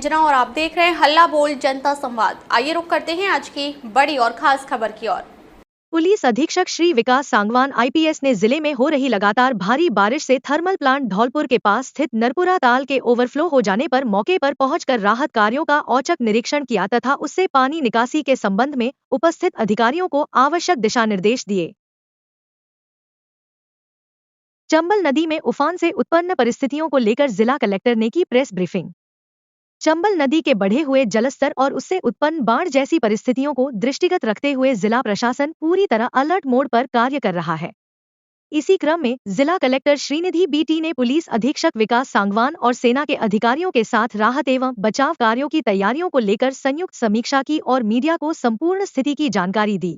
अंजना और आप देख रहे हैं हल्ला बोल जनता संवाद। आइए रुक करते हैं आज की बड़ी और खास खबर की ओर। पुलिस अधीक्षक श्री विकास सांगवान आईपीएस ने जिले में हो रही लगातार भारी बारिश से थर्मल प्लांट धौलपुर के पास स्थित नरपुरा ताल के ओवरफ्लो हो जाने पर मौके पर पहुंचकर राहत कार्यों का औचक निरीक्षण किया तथा उससे पानी निकासी के संबंध में उपस्थित अधिकारियों को आवश्यक दिशा निर्देश दिए। चंबल नदी में उफान से उत्पन्न परिस्थितियों को लेकर जिला कलेक्टर ने की प्रेस ब्रीफिंग। चंबल नदी के बढ़े हुए जलस्तर और उससे उत्पन्न बाढ़ जैसी परिस्थितियों को दृष्टिगत रखते हुए जिला प्रशासन पूरी तरह अलर्ट मोड पर कार्य कर रहा है। इसी क्रम में जिला कलेक्टर श्रीनिधि बीटी ने पुलिस अधीक्षक विकास सांगवान और सेना के अधिकारियों के साथ राहत एवं बचाव कार्यों की तैयारियों को लेकर संयुक्त समीक्षा की और मीडिया को संपूर्ण स्थिति की जानकारी दी।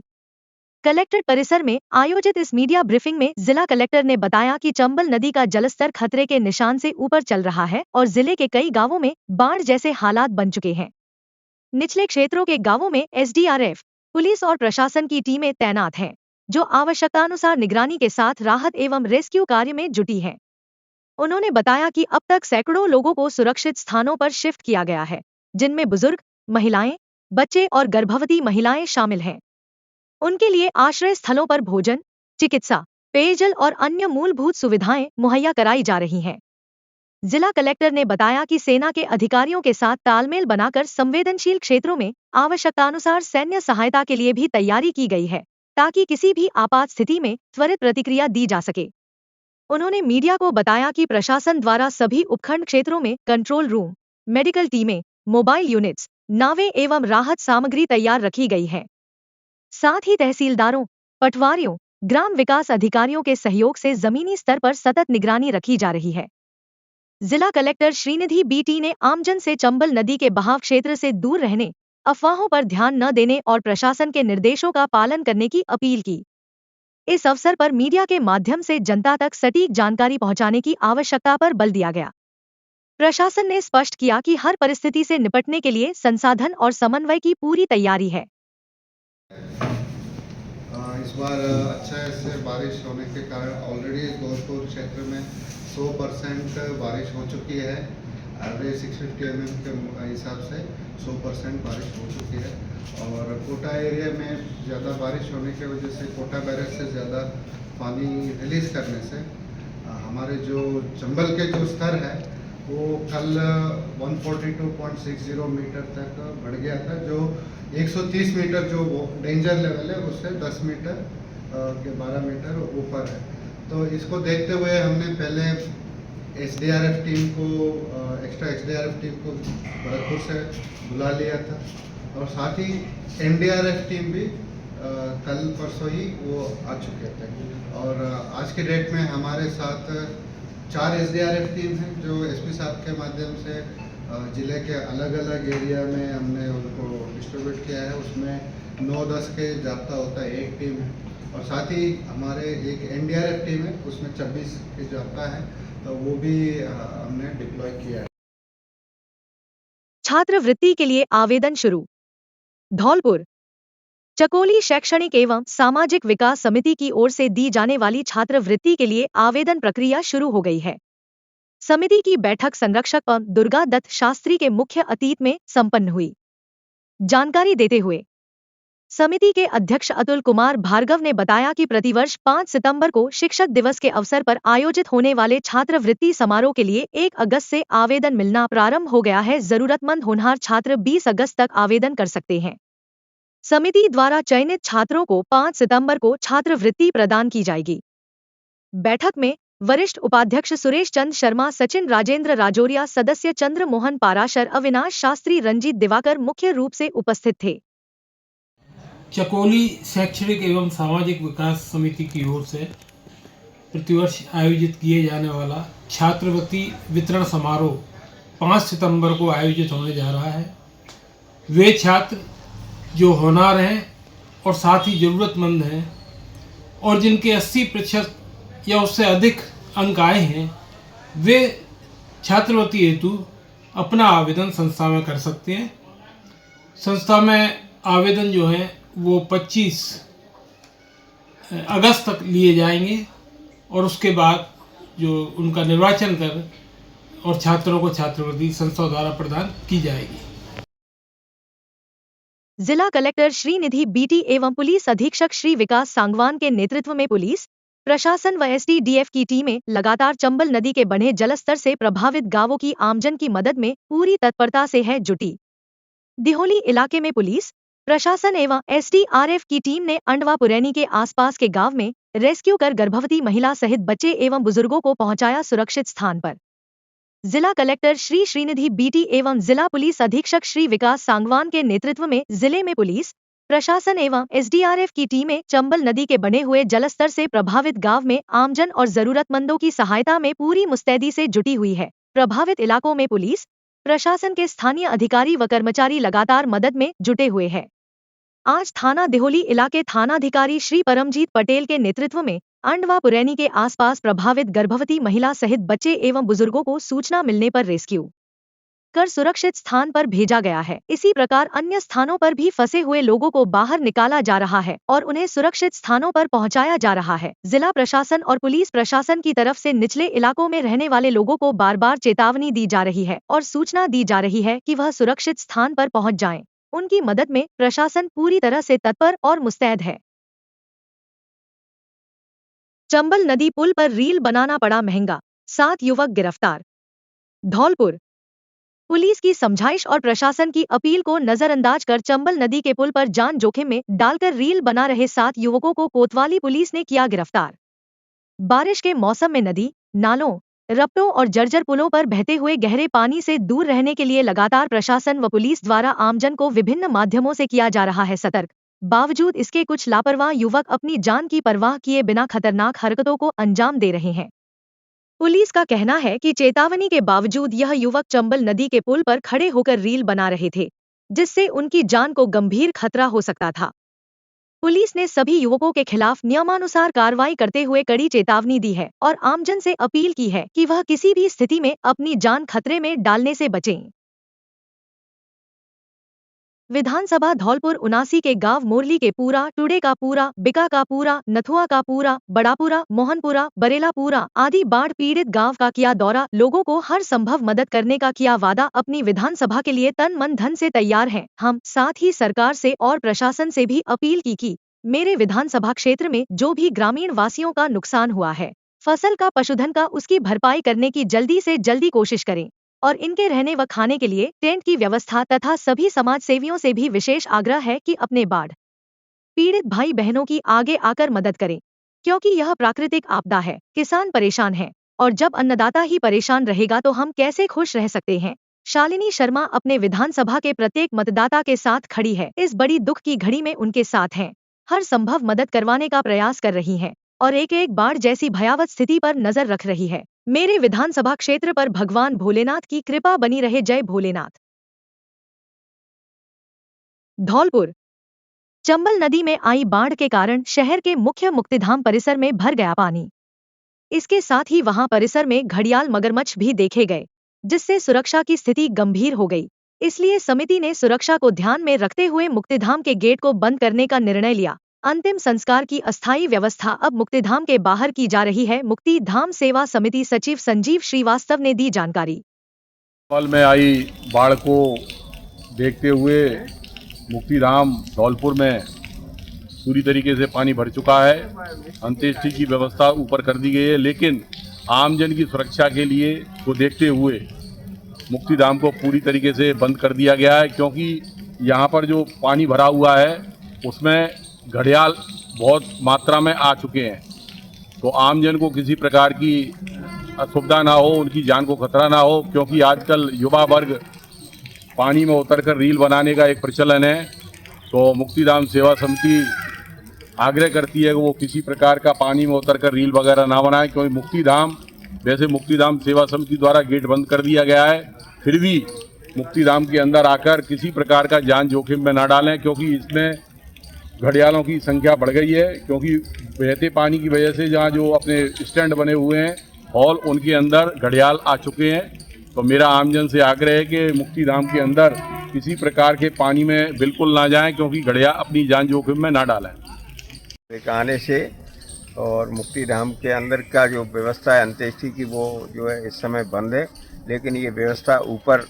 कलेक्ट्रेट परिसर में आयोजित इस मीडिया ब्रीफिंग में जिला कलेक्टर ने बताया कि चंबल नदी का जलस्तर खतरे के निशान से ऊपर चल रहा है और जिले के कई गांवों में बाढ़ जैसे हालात बन चुके हैं। निचले क्षेत्रों के गांवों में एसडीआरएफ, पुलिस और प्रशासन की टीमें तैनात हैं, जो आवश्यकतानुसार निगरानी के साथ राहत एवं रेस्क्यू कार्य में जुटी हैं। उन्होंने बताया कि अब तक सैकड़ों लोगों को सुरक्षित स्थानों पर शिफ्ट किया गया है, जिनमें बुजुर्ग, महिलाएं, बच्चे और गर्भवती महिलाएं शामिल हैं। उनके लिए आश्रय स्थलों पर भोजन, चिकित्सा, पेयजल और अन्य मूलभूत सुविधाएं मुहैया कराई जा रही हैं। जिला कलेक्टर ने बताया कि सेना के अधिकारियों के साथ तालमेल बनाकर संवेदनशील क्षेत्रों में आवश्यकतानुसार सैन्य सहायता के लिए भी तैयारी की गई है, ताकि किसी भी आपात स्थिति में त्वरित प्रतिक्रिया दी जा सके। उन्होंने मीडिया को बताया कि प्रशासन द्वारा सभी उपखंड क्षेत्रों में कंट्रोल रूम, मेडिकल टीमें, मोबाइल यूनिट्स, नावें एवं राहत सामग्री तैयार रखी गई है। साथ ही तहसीलदारों, पटवारियों, ग्राम विकास अधिकारियों के सहयोग से जमीनी स्तर पर सतत निगरानी रखी जा रही है। जिला कलेक्टर श्रीनिधि बीटी ने आमजन से चंबल नदी के बहाव क्षेत्र से दूर रहने, अफवाहों पर ध्यान न देने और प्रशासन के निर्देशों का पालन करने की अपील की। इस अवसर पर मीडिया के माध्यम से जनता तक सटीक जानकारी पहुंचाने की आवश्यकता पर बल दिया गया। प्रशासन ने स्पष्ट किया कि हर परिस्थिति से निपटने के लिए संसाधन और समन्वय की पूरी तैयारी है। इस बार अच्छा से बारिश होने के कारण ऑलरेडी धौलपुर क्षेत्र में 100% बारिश हो चुकी है। एवरेज 650 mm के हिसाब से 100% बारिश हो चुकी है और कोटा एरिया में ज़्यादा बारिश होने की वजह से कोटा बैरेज से ज़्यादा पानी रिलीज़ करने से हमारे जो चंबल के जो स्तर है वो कल 142.60 मीटर तक बढ़ गया था, जो 130 मीटर जो डेंजर लेवल है उससे 10 मीटर के 12 मीटर ऊपर है। तो इसको देखते हुए हमने पहले एसडीआरएफ टीम को एक्स्ट्रा एसडीआरएफ टीम को भरतपुर से बुला लिया था और साथ ही एनडीआरएफ टीम भी कल परसों ही वो आ चुके थे और आज के डेट में हमारे साथ 4 एसडीआरएफ टीम है जो एसपी साहब के माध्यम से ज़िले के अलग अलग एरिया में हमने उनको डिस्ट्रीब्यूट किया है। उसमें 9-10 के जाब्ता होता है एक टीम है और साथ ही हमारे एक एनडीआरएफ टीम है, उसमें 26 के जाब्ता है, तो वो भी हमने डिप्लॉय किया है। छात्रवृत्ति के लिए आवेदन शुरू। धौलपुर चकोली शैक्षणिक एवं सामाजिक विकास समिति की ओर से दी जाने वाली छात्रवृत्ति के लिए आवेदन प्रक्रिया शुरू हो गई है। समिति की बैठक संरक्षक पं दुर्गा दत्त शास्त्री के मुख्य अतीत में संपन्न हुई। जानकारी देते हुए समिति के अध्यक्ष अतुल कुमार भार्गव ने बताया कि प्रतिवर्ष 5 सितंबर को शिक्षक दिवस के अवसर पर आयोजित होने वाले छात्रवृत्ति समारोह के लिए 1 अगस्त से आवेदन मिलना प्रारंभ हो गया है। जरूरतमंद होनहार छात्र 20 अगस्त तक आवेदन कर सकते हैं। समिति द्वारा चयनित छात्रों को 5 सितंबर को छात्रवृत्ति प्रदान की जाएगी। बैठक में वरिष्ठ उपाध्यक्ष सुरेश चंद शर्मा, सचिन राजेंद्र राजौरिया, सदस्य चंद्र मोहन पाराशर, अविनाश शास्त्री, रंजीत दिवाकर मुख्य रूप से उपस्थित थे। चकोली शैक्षणिक एवं सामाजिक विकास समिति की ओर से प्रतिवर्ष आयोजित किए जाने वाला छात्रवृत्ति वितरण समारोह 5 सितंबर को आयोजित होने जा रहा है। वे छात्र जो होनहार हैं और साथ ही ज़रूरतमंद हैं और जिनके 80% या उससे अधिक अंक आए हैं, वे छात्रवृत्ति हेतु अपना आवेदन संस्था में कर सकते हैं। संस्था में आवेदन जो हैं वो 25 अगस्त तक लिए जाएंगे और उसके बाद जो उनका निर्वाचन कर और छात्रों को छात्रवृत्ति संस्था द्वारा प्रदान की जाएगी। जिला कलेक्टर श्रीनिधि बीटी एवं पुलिस अधीक्षक श्री विकास सांगवान के नेतृत्व में पुलिस प्रशासन व एसडीडीएफ की टीमें लगातार चंबल नदी के बढ़े जलस्तर से प्रभावित गांवों की आमजन की मदद में पूरी तत्परता से है जुटी। दिहोली इलाके में पुलिस प्रशासन एवं एसडीआरएफ की टीम ने अंडवा पुरैनी के आसपास के गांव में रेस्क्यू कर गर्भवती महिला सहित बच्चे एवं बुजुर्गों को पहुंचाया सुरक्षित स्थान पर। जिला कलेक्टर श्री श्रीनिधि बीटी एवं जिला पुलिस अधीक्षक श्री विकास सांगवान के नेतृत्व में जिले में पुलिस प्रशासन एवं एसडीआरएफ की टीमें चंबल नदी के बने हुए जलस्तर से प्रभावित गांव में आमजन और जरूरतमंदों की सहायता में पूरी मुस्तैदी से जुटी हुई है। प्रभावित इलाकों में पुलिस प्रशासन के स्थानीय अधिकारी व कर्मचारी लगातार मदद में जुटे हुए हैं। आज थाना दिहोली इलाके थानाधिकारी श्री परमजीत पटेल के नेतृत्व में अंडवा पुरैनी के आसपास प्रभावित गर्भवती महिला सहित बच्चे एवं बुजुर्गों को सूचना मिलने पर रेस्क्यू कर सुरक्षित स्थान पर भेजा गया है। इसी प्रकार अन्य स्थानों पर भी फंसे हुए लोगों को बाहर निकाला जा रहा है और उन्हें सुरक्षित स्थानों पर पहुंचाया जा रहा है। जिला प्रशासन और पुलिस प्रशासन की तरफ से निचले इलाकों में रहने वाले लोगों को बार बार चेतावनी दी जा रही है और सूचना दी जा रही है कि वह सुरक्षित स्थान पर पहुंच जाएं। उनकी मदद में प्रशासन पूरी तरह से तत्पर और मुस्तैद है। चंबल नदी पुल पर रील बनाना पड़ा महंगा, 7 युवक गिरफ्तार। धौलपुर पुलिस की समझाइश और प्रशासन की अपील को नजरअंदाज कर चंबल नदी के पुल पर जान जोखिम में डालकर रील बना रहे 7 युवकों को कोतवाली पुलिस ने किया गिरफ्तार। बारिश के मौसम में नदी, नालों, रपटों और जर्जर पुलों पर बहते हुए गहरे पानी से दूर रहने के लिए लगातार प्रशासन व पुलिस द्वारा आमजन को विभिन्न माध्यमों से किया जा रहा है सतर्क। बावजूद इसके कुछ लापरवाह युवक अपनी जान की परवाह किए बिना खतरनाक हरकतों को अंजाम दे रहे हैं। पुलिस का कहना है कि चेतावनी के बावजूद यह युवक चंबल नदी के पुल पर खड़े होकर रील बना रहे थे, जिससे उनकी जान को गंभीर खतरा हो सकता था। पुलिस ने सभी युवकों के खिलाफ नियमानुसार कार्रवाई करते हुए कड़ी चेतावनी दी है और आमजन से अपील की है कि वह किसी भी स्थिति में अपनी जान खतरे में डालने से बचें। विधानसभा धौलपुर 79 के गांव मोरली के पूरा, टुडे का पूरा, बिका का पूरा, नथुआ का पूरा, बड़ापुरा, मोहनपुरा, बरेलापुरा आदि बाढ़ पीड़ित गांव का किया दौरा, लोगों को हर संभव मदद करने का किया वादा, अपनी विधानसभा के लिए तन मन धन से तैयार हैं हम। साथ ही सरकार से और प्रशासन से भी अपील की कि मेरे विधानसभा क्षेत्र में जो भी ग्रामीण वासियों का नुकसान हुआ है, फसल का, पशुधन का, उसकी भरपाई करने की जल्दी से जल्दी कोशिश करें और इनके रहने व खाने के लिए टेंट की व्यवस्था तथा सभी समाज सेवियों से भी विशेष आग्रह है कि अपने बाढ़ पीड़ित भाई बहनों की आगे आकर मदद करें, क्योंकि यह प्राकृतिक आपदा है। किसान परेशान है और जब अन्नदाता ही परेशान रहेगा तो हम कैसे खुश रह सकते हैं। शालिनी शर्मा अपने विधानसभा के प्रत्येक मतदाता के साथ खड़ी है, इस बड़ी दुख की घड़ी में उनके साथ हैं, हर संभव मदद करवाने का प्रयास कर रही हैं और एक एक बाढ़ जैसी भयावह स्थिति पर नजर रख रही है। मेरे विधानसभा क्षेत्र पर भगवान भोलेनाथ की कृपा बनी रहे। जय भोलेनाथ। धौलपुर चंबल नदी में आई बाढ़ के कारण शहर के मुख्य मुक्तिधाम परिसर में भर गया पानी। इसके साथ ही वहां परिसर में घड़ियाल, मगरमच्छ भी देखे गए, जिससे सुरक्षा की स्थिति गंभीर हो गई। इसलिए समिति ने सुरक्षा को ध्यान में रखते हुए मुक्तिधाम के गेट को बंद करने का निर्णय लिया। अंतिम संस्कार की अस्थायी व्यवस्था अब मुक्तिधाम के बाहर की जा रही है। मुक्तिधाम सेवा समिति सचिव संजीव श्रीवास्तव ने दी जानकारी। चंबल में आई बाढ़ को देखते हुए मुक्तिधाम धौलपुर में पूरी तरीके से पानी भर चुका है। अंत्येष्टि की व्यवस्था ऊपर कर दी गई है, लेकिन आमजन की सुरक्षा के लिए को देखते हुए मुक्तिधाम को पूरी तरीके से बंद कर दिया गया है, क्योंकि यहाँ पर जो पानी भरा हुआ है उसमें घड़ियाल बहुत मात्रा में आ चुके हैं। तो आमजन को किसी प्रकार की असुविधा ना हो, उनकी जान को खतरा ना हो, क्योंकि आजकल युवा वर्ग पानी में उतरकर रील बनाने का एक प्रचलन है। तो मुक्तिधाम सेवा समिति आग्रह करती है कि वो किसी प्रकार का पानी में उतरकर रील वगैरह ना बनाए, क्योंकि मुक्तिधाम सेवा समिति द्वारा गेट बंद कर दिया गया है, फिर भी मुक्तिधाम के अंदर आकर किसी प्रकार का जान जोखिम में ना डालें, क्योंकि इसमें घड़ियालों की संख्या बढ़ गई है। क्योंकि बहते पानी की वजह से जहाँ जो अपने स्टैंड बने हुए हैं हॉल, उनके अंदर घड़ियाल आ चुके हैं। तो मेरा आमजन से आग्रह है कि मुक्तिधाम के अंदर किसी प्रकार के पानी में बिल्कुल ना जाएं, क्योंकि घड़ियाल अपनी जान जोखिम में ना डालें। एक आने से और मुक्तिधाम के अंदर का जो व्यवस्था है अंत्येष्टि की, वो जो है इस समय बंद है, लेकिन ये व्यवस्था ऊपर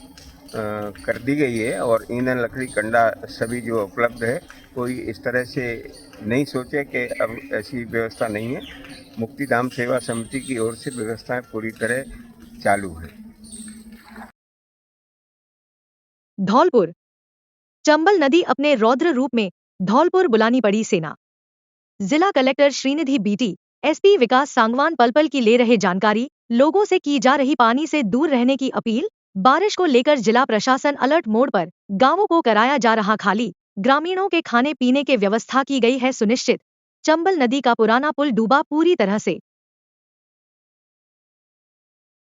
कर दी गई है और ईंधन लकड़ी कंडा सभी जो उपलब्ध है, कोई इस तरह से नहीं सोचे कि अब ऐसी व्यवस्था नहीं है। मुक्तिधाम सेवा समिति की ओर से व्यवस्थाएं पूरी तरह चालू है। धौलपुर। चंबल नदी अपने रौद्र रूप में धौलपुर बुलानी पड़ी सेना। जिला कलेक्टर श्रीनिधि बीटी, एसपी विकास सांगवान पल पल की ले रहे जानकारी, लोगों से की जा रही पानी से दूर रहने की अपील। बारिश को लेकर जिला प्रशासन अलर्ट मोड पर, गांवों को कराया जा रहा खाली, ग्रामीणों के खाने पीने के व्यवस्था की गई है सुनिश्चित। चंबल नदी का पुराना पुल डूबा पूरी तरह से।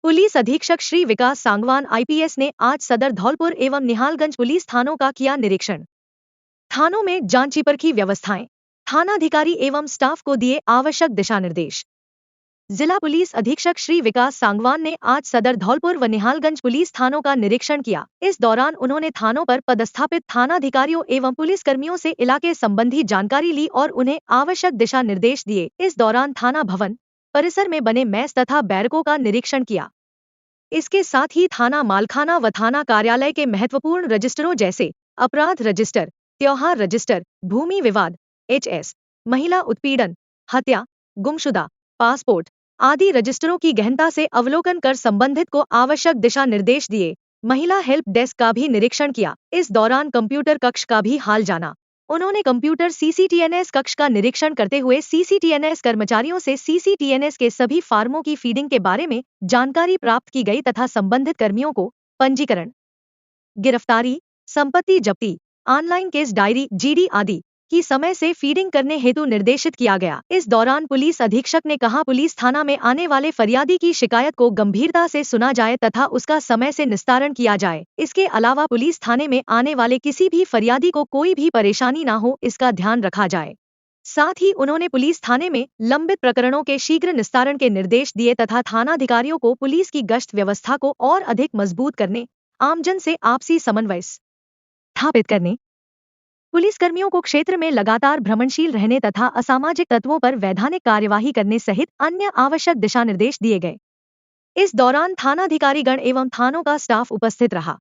पुलिस अधीक्षक श्री विकास सांगवान आईपीएस ने आज सदर धौलपुर एवं निहालगंज पुलिस थानों का किया निरीक्षण। थानों में जांची परखी व्यवस्थाएं, थानाधिकारी एवं स्टाफ को दिए आवश्यक दिशा निर्देश। जिला पुलिस अधीक्षक श्री विकास सांगवान ने आज सदर धौलपुर व निहालगंज पुलिस थानों का निरीक्षण किया। इस दौरान उन्होंने थानों पर पदस्थापित थानाधिकारियों एवं पुलिसकर्मियों से इलाके संबंधी जानकारी ली और उन्हें आवश्यक दिशा निर्देश दिए। इस दौरान थाना भवन परिसर में बने मेस तथा बैरकों का निरीक्षण किया। इसके साथ ही थाना मालखाना व थाना कार्यालय के महत्वपूर्ण रजिस्टरों जैसे अपराध रजिस्टर, त्योहार रजिस्टर, भूमि विवाद, HS, महिला उत्पीड़न, हत्या, गुमशुदा, पासपोर्ट आदि रजिस्टरों की गहनता से अवलोकन कर संबंधित को आवश्यक दिशा निर्देश दिए। महिला हेल्प डेस्क का भी निरीक्षण किया। इस दौरान कंप्यूटर कक्ष का भी हाल जाना। उन्होंने कंप्यूटर CCTNS कक्ष का निरीक्षण करते हुए CCTNS कर्मचारियों से CCTNS के सभी फार्मों की फीडिंग के बारे में जानकारी प्राप्त की गई तथा संबंधित कर्मियों को पंजीकरण, गिरफ्तारी, संपत्ति जब्ती, ऑनलाइन केस डायरी GD आदि की समय से फीडिंग करने हेतु निर्देशित किया गया। इस दौरान पुलिस अधीक्षक ने कहा, पुलिस थाना में आने वाले फरियादी की शिकायत को गंभीरता से सुना जाए तथा उसका समय से निस्तारण किया जाए। इसके अलावा पुलिस थाने में आने वाले किसी भी फरियादी को कोई भी परेशानी न हो, इसका ध्यान रखा जाए। साथ ही उन्होंने पुलिस थाने में लंबित प्रकरणों के शीघ्र निस्तारण के निर्देश दिए तथा थानाधिकारियों को पुलिस की गश्त व्यवस्था को और अधिक मजबूत करने, आमजन से आपसी समन्वय स्थापित करने, पुलिसकर्मियों को क्षेत्र में लगातार भ्रमणशील रहने तथा असामाजिक तत्वों पर वैधानिक कार्यवाही करने सहित अन्य आवश्यक दिशा निर्देश दिए गए। इस दौरान थानाधिकारीगण एवं थानों का स्टाफ उपस्थित रहा।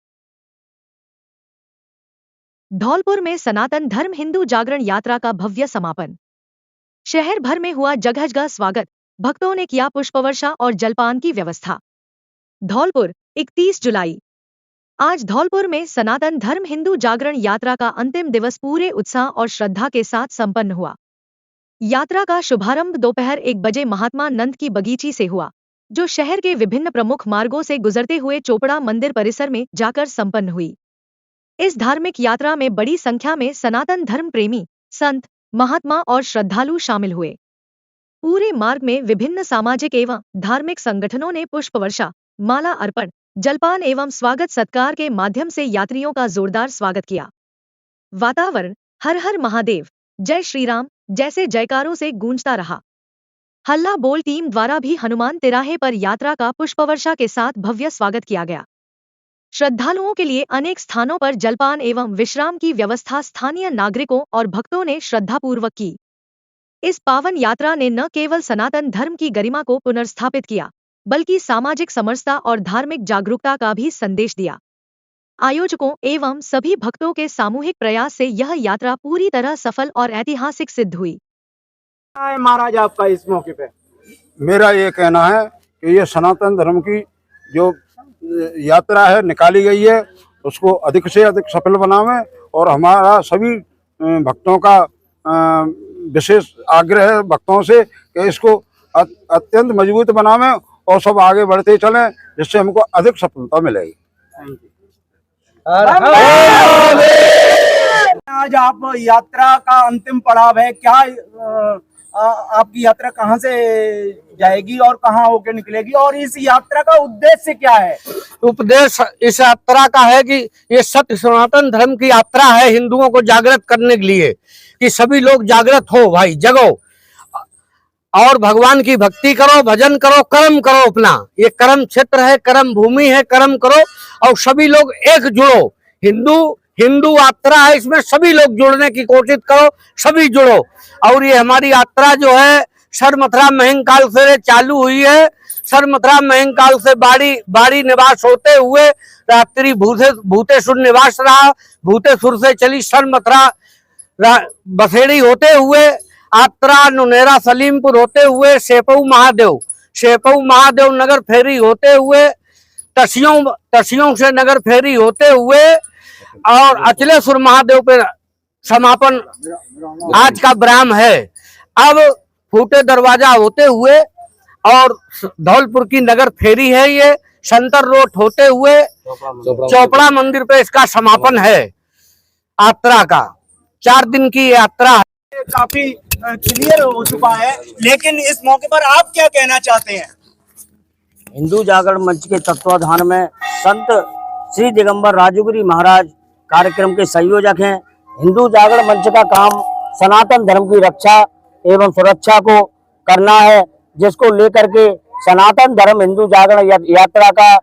धौलपुर में सनातन धर्म हिंदू जागरण यात्रा का भव्य समापन। शहर भर में हुआ जगह जगह स्वागत, भक्तों ने किया पुष्पवर्षा और जलपान की व्यवस्था। धौलपुर 31 जुलाई। आज धौलपुर में सनातन धर्म हिंदू जागरण यात्रा का अंतिम दिवस पूरे उत्साह और श्रद्धा के साथ संपन्न हुआ। यात्रा का शुभारंभ दोपहर 1 बजे महात्मा नंद की बगीची से हुआ, जो शहर के विभिन्न प्रमुख मार्गों से गुजरते हुए चोपड़ा मंदिर परिसर में जाकर संपन्न हुई। इस धार्मिक यात्रा में बड़ी संख्या में सनातन धर्म प्रेमी, संत, महात्मा और श्रद्धालु शामिल हुए। पूरे मार्ग में विभिन्न सामाजिक एवं धार्मिक संगठनों ने पुष्पवर्षा, माला अर्पण, जलपान एवं स्वागत सत्कार के माध्यम से यात्रियों का जोरदार स्वागत किया। वातावरण हर हर महादेव, जय श्री राम जैसे जयकारों से गूंजता रहा। हल्ला बोल टीम द्वारा भी हनुमान तिराहे पर यात्रा का पुष्पवर्षा के साथ भव्य स्वागत किया गया। श्रद्धालुओं के लिए अनेक स्थानों पर जलपान एवं विश्राम की व्यवस्था स्थानीय नागरिकों और भक्तों ने श्रद्धापूर्वक की। इस पावन यात्रा ने न केवल सनातन धर्म की गरिमा को पुनर्स्थापित किया, बल्कि सामाजिक समरसता और धार्मिक जागरूकता का भी संदेश दिया। आयोजकों एवं सभी भक्तों के सामूहिक प्रयास से यह यात्रा पूरी तरह सफल और ऐतिहासिक सिद्ध हुई। महाराज आपका इस मौके पे? मेरा ये कहना है कि ये सनातन धर्म की जो यात्रा है निकाली गई है, उसको अधिक से अधिक सफल बनावें और हमारा सभी भक्तों का विशेष आग्रह है भक्तों से कि इसको अत्यंत मजबूत बनावें और सब आगे बढ़ते चलें, जिससे हमको अधिक सफलता मिलेगी। आज आप यात्रा का अंतिम पड़ाव है, क्या आपकी यात्रा कहाँ से जाएगी और कहाँ होकर निकलेगी, और इस यात्रा का उद्देश्य क्या है? उपदेश इस यात्रा का है कि ये सत्य सनातन धर्म की यात्रा है, हिंदुओं को जागृत करने के लिए कि सभी लोग जागृत हो, भाई जगो और भगवान की भक्ति करो, भजन करो, कर्म करो। अपना ये कर्म क्षेत्र है, कर्म भूमि है, कर्म करो और सभी लोग एक जुड़ो। हिंदू यात्रा है, इसमें सभी लोग जुड़ने की कोशिश करो, सभी जुड़ो। और ये हमारी यात्रा जो है सर्वमथुरा महिमकाल से चालू हुई है। सर्वमथुरा महिमकाल से बाड़ी निवास होते हुए रात्रि भूतेश्वर निवास रहा। भूतेश्वर से चली सर्वमथुरा बसेड़ी होते हुए आत्रा नुनेरा सलीमपुर होते हुए शेपऊ महादेव नगर फेरी होते हुए तसियों से नगर फेरी होते हुए और अचलेश्वर महादेव पे समापन आज का विराम है। अब फूटे दरवाजा होते हुए और धौलपुर की नगर फेरी है। ये संतर रोड होते हुए चोपड़ा मंदिर पे इसका समापन है यात्रा का। 4 दिन की यात्रा है। काफी क्लियर हो चुका है, लेकिन इस मौके पर आप क्या कहना चाहते हैं? हिंदू जागरण मंच के तत्वाधान में संत श्री दिगंबर राजूगिरी महाराज कार्यक्रम के संयोजक हैं। हिंदू जागरण मंच का काम सनातन धर्म की रक्षा एवं सुरक्षा को करना है, जिसको लेकर के सनातन धर्म हिंदू जागरण यात्रा का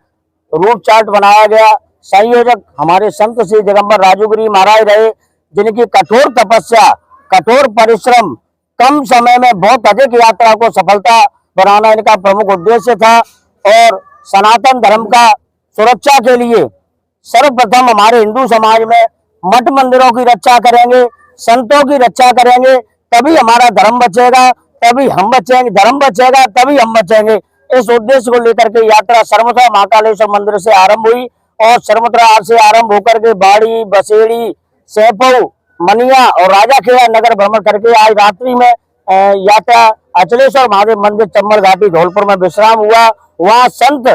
रूट चार्ट बनाया गया। संयोजक हमारे संत श्री दिगंबर राजूगिरी महाराज रहे, जिनकी कठोर तपस्या, कठोर परिश्रम, कम समय में बहुत अधिक यात्रा को सफलता बनाना इनका प्रमुख उद्देश्य था। और सनातन धर्म का सुरक्षा के लिए सर्वप्रथम हमारे हिंदू समाज में मठ मंदिरों की रक्षा करेंगे, संतों की रक्षा करेंगे, तभी हमारा धर्म बचेगा, तभी हम बचेंगे, धर्म बचेगा तभी हम बचेंगे। इस उद्देश्य को लेकर के यात्रा सर्वमथुरा महाकालेश्वर मंदिर से आरंभ हुई और सर्वमथुरा से आरंभ होकर के बाड़ी, बसेड़ी, सेपऊ, मनिया और राजाखेड़ा नगर भ्रमण करके आज रात्रि में यात्रा अचलेश्वर महादेव मंदिर चंबल घाटी धौलपुर में विश्राम हुआ। वहां संत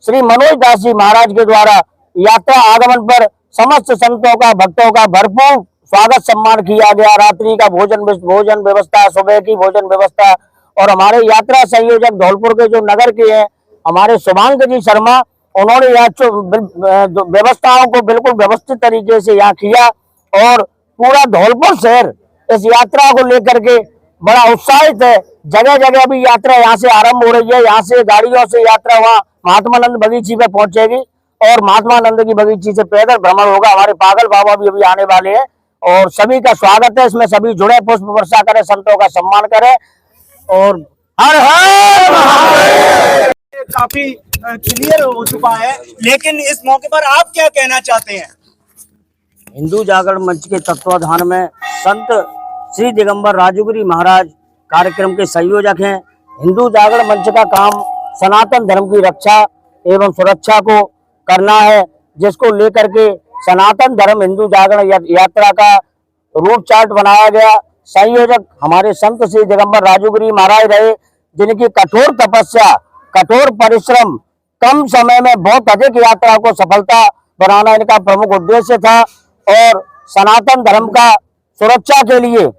श्री मनोज दास जी महाराज के द्वारा यात्रा आगमन पर समस्त संतों का, भक्तों का भरपूर स्वागत सम्मान किया गया। रात्रि का भोजन व्यवस्था, सुबह की भोजन व्यवस्था और हमारे यात्रा संयोजक धौलपुर के जो नगर के हैं हमारे शुभांक जी शर्मा, उन्होंने यहाँ व्यवस्थाओं को बिल्कुल व्यवस्थित तरीके से यहाँ किया और पूरा धौलपुर शहर इस यात्रा को लेकर के बड़ा उत्साहित है। जगह जगह अभी यात्रा यहाँ से आरंभ हो रही है। यहाँ से गाड़ियों से यात्रा वहाँ महात्मानंद बगीची पे पहुंचेगी और महात्मानंद की बगीची से पैदल भ्रमण होगा। हमारे पागल बाबा भी अभी आने वाले हैं और सभी का स्वागत है। इसमें सभी जुड़े, पुष्प वर्षा करें, संतों का सम्मान करें और हर हर महादेव। काफी क्लियर हो चुका है, लेकिन इस मौके पर आप क्या कहना चाहते हैं? हिंदू जागरण मंच के तत्वाधान में संत श्री दिगंबर राजूगिरी महाराज कार्यक्रम के संयोजक हैं। हिंदू जागरण मंच का काम सनातन धर्म की रक्षा एवं सुरक्षा को करना है, जिसको लेकर के सनातन धर्म हिंदू जागरण यात्रा का रूट चार्ट बनाया गया। संयोजक हमारे संत श्री दिगंबर राजूगिरी महाराज रहे, जिनकी कठोर तपस्या, कठोर परिश्रम, कम समय में बहुत अधिक यात्रा को सफलता बनाना इनका प्रमुख उद्देश्य था। और सनातन धर्म का सुरक्षा के लिए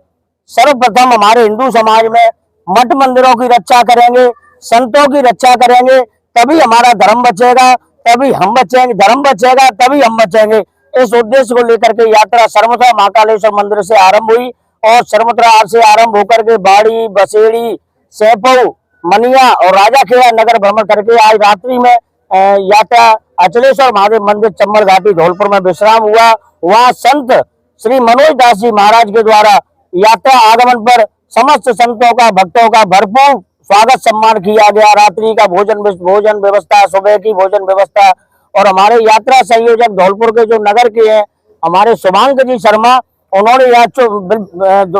सर्वप्रथम हमारे हिंदू समाज में मठ मंदिरों की रक्षा करेंगे, संतों की रक्षा करेंगे, तभी हमारा धर्म बचेगा, तभी हम बचेंगे, धर्म बचेगा तभी हम बचेंगे। इस उद्देश्य को लेकर के यात्रा सर्वमथुरा महाकालेश्वर मंदिर से आरंभ हुई और सर्वमथुरा से आरंभ होकर के बाड़ी, बसेड़ी, सेपऊ, मनिया और राजाखेड़ा नगर भ्रमण करके आज रात्रि में यात्रा अचलेश्वर महादेव मंदिर चंबल घाटी धौलपुर में विश्राम हुआ। वहां संत श्री मनोज दास जी महाराज के द्वारा यात्रा आगमन पर समस्त संतों का, भक्तों का भरपूर स्वागत सम्मान किया गया। रात्रि का भोजन व्यवस्था, सुबह की भोजन व्यवस्था और हमारे यात्रा संयोजक धौलपुर के जो नगर के हैं हमारे शुभांक जी शर्मा, उन्होंने यहाँ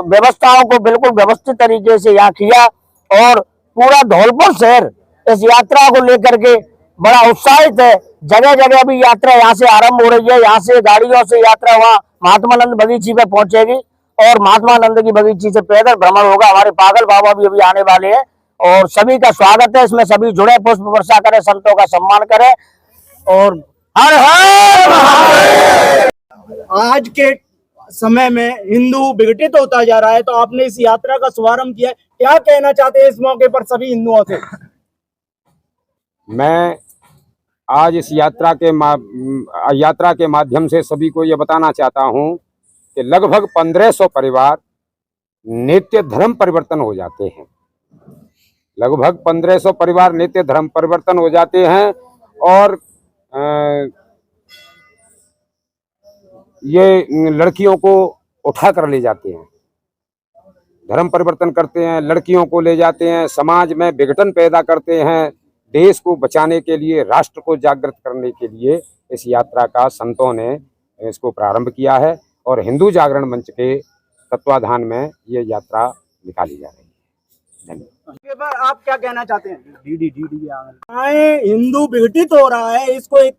व्यवस्थाओं को बिल्कुल व्यवस्थित तरीके से यहाँ किया और पूरा धौलपुर शहर इस यात्रा को लेकर के बड़ा उत्साहित है। जगह जगह अभी यात्रा यहाँ से आरंभ हो रही है। यहाँ से गाड़ियों से यात्रा वहाँ महात्मानंद बगीची पे पहुंचेगी और महात्मानंद की बगीची से पैदल भ्रमण होगा। हमारे पागल बाबा भी अभी आने वाले हैं और सभी का स्वागत है। इसमें सभी जुड़े, पुष्प वर्षा करें, संतों का सम्मान करें और हर हर महादेव। आज के समय में हिंदू विघटित होता जा रहा है, तो आपने इस यात्रा का शुभारंभ किया है, क्या कहना चाहते हैं इस मौके पर सभी हिंदुओं से? मैं आज इस यात्रा के माध्यम से सभी को ये बताना चाहता हूँ कि लगभग 1500 परिवार नित्य धर्म परिवर्तन हो जाते हैं। लगभग 1500 परिवार नित्य धर्म परिवर्तन हो जाते हैं और ये लड़कियों को उठा कर ले जाते हैं। धर्म परिवर्तन करते हैं, लड़कियों को ले जाते हैं, समाज में विघटन पैदा करते हैं। देश को बचाने के लिए, राष्ट्र को जागृत करने के लिए इस यात्रा का संतों ने इसको प्रारंभ किया है और हिंदू जागरण मंच के तत्वाधान में ये यात्रा निकाली जा रही है। धन्यवाद। इसके बाद आप क्या कहना चाहते हैं? हिंदू विघटित हो रहा है, इसको एक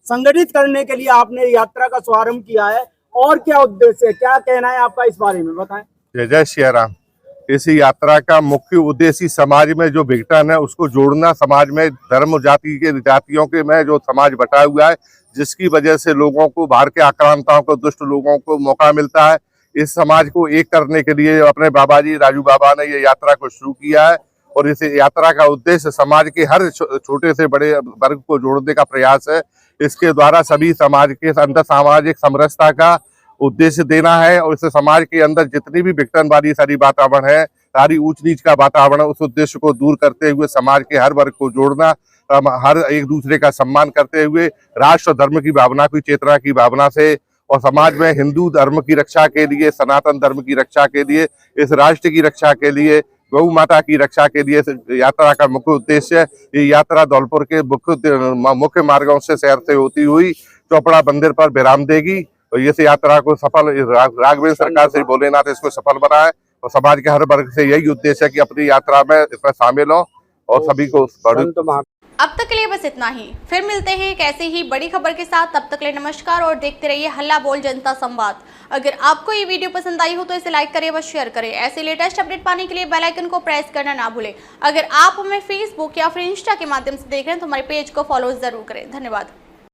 संगठित करने के लिए आपने यात्रा का शुभारंभ किया है, और क्या उद्देश्य है, क्या कहना है आपका इस बारे में बताएं। जय जय श्री राम। इस यात्रा का मुख्य उद्देश्य समाज में जो विघटन है उसको जोड़ना, समाज में धर्म जातियों के में जो समाज बटा हुआ है, जिसकी वजह से लोगों को बाहर के आक्रांताओं को, दुष्ट लोगों को मौका मिलता है। इस समाज को एक करने के लिए अपने बाबा जी राजू बाबा ने ये यात्रा को शुरू किया है और इस यात्रा का उद्देश्य समाज के हर छोटे से बड़े वर्ग को जोड़ने का प्रयास है। इसके द्वारा सभी समाज के अंदर सामाजिक समरसता का उद्देश्य देना है और इस समाज के अंदर जितनी भी विघटनवादी सारी वातावरण है, सारी ऊंच नीच का वातावरण है, उस उद्देश्य को दूर करते हुए समाज के हर वर्ग को जोड़ना, हर एक दूसरे का सम्मान करते हुए राष्ट्र और धर्म की भावना की, चेतना की भावना से और समाज में हिंदू धर्म की रक्षा के लिए, सनातन धर्म की रक्षा के लिए, इस राष्ट्र की रक्षा के लिए, गौ माता की रक्षा के लिए यात्रा का मुख्य उद्देश्य है। ये यात्रा धौलपुर के मुख्य मार्गों से शहर से होती हुई चौपड़ा मंदिर पर विराम देगी और इस यात्रा को सफल राघवेंद्र सरकार से भोलेनाथ इसको सफल बनाए और समाज के हर वर्ग से यही उद्देश्य है कि अपनी यात्रा में इसमें शामिल हो और सभी को। अब तक के लिए बस इतना ही, फिर मिलते हैं एक ऐसी ही बड़ी खबर के साथ। तब तक के लिए नमस्कार और देखते रहिए हल्ला बोल जनता संवाद। अगर आपको ये वीडियो पसंद आई हो तो इसे लाइक करें व शेयर करें। ऐसे लेटेस्ट अपडेट पाने के लिए बेल आइकन को प्रेस करना ना भूलें। अगर आप हमें फेसबुक या फिर इंस्टा के माध्यम से देख रहे हैं तो हमारे पेज को फॉलो जरूर करें। धन्यवाद।